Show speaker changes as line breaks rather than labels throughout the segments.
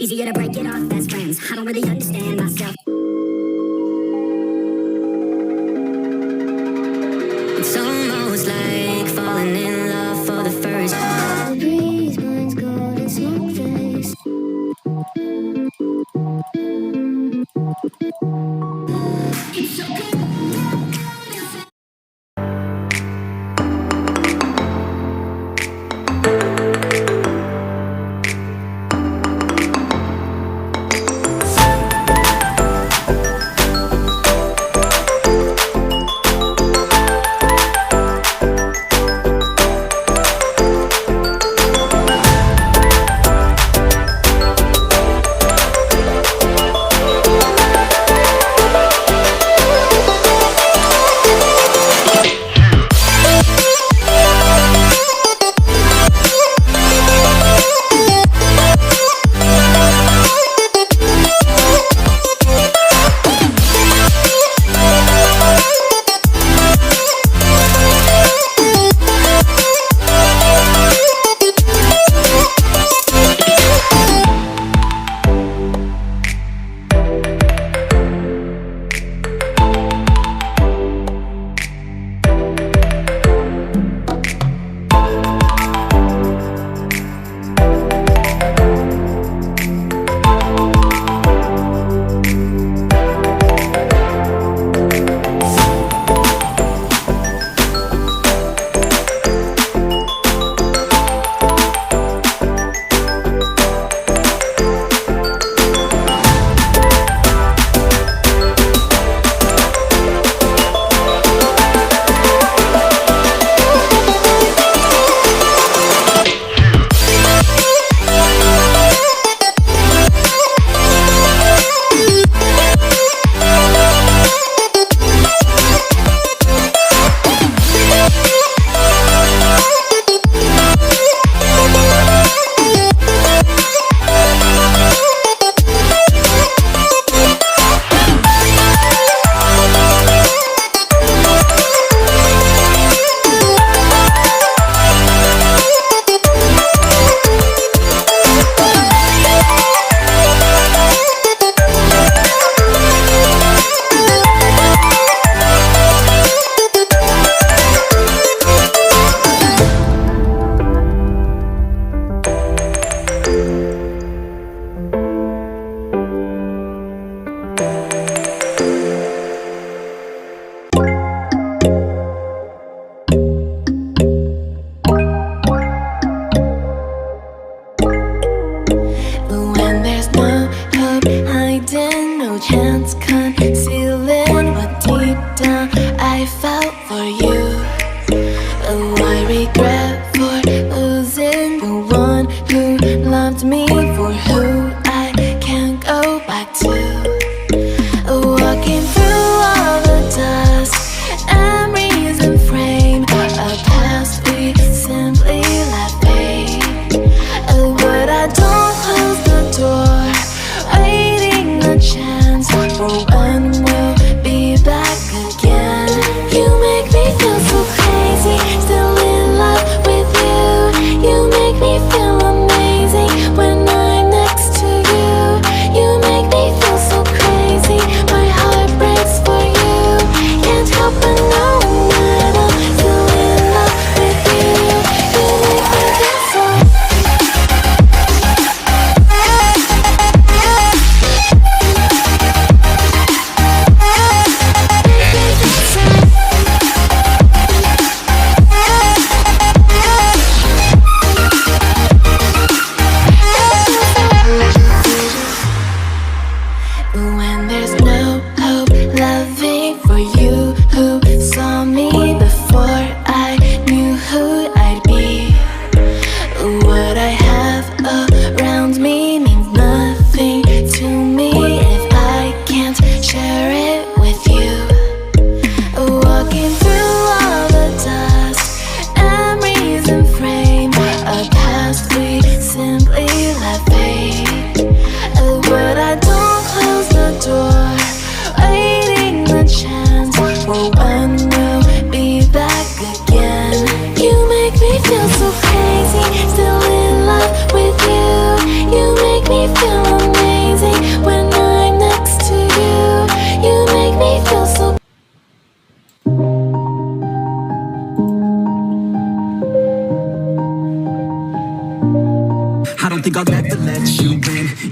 Easier to break it off best friends. I don't really understand myself. It's almost like falling in love for the first time. The breeze burns gold and smoke face. It's so good.
chance for when we'll be back again. You make me feel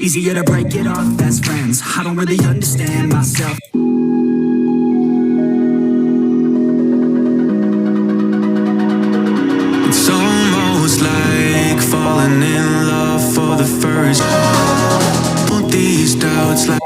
Easier to break it off best friends. I don't really understand myself. It's almost like falling in love for the first. Put these doubts like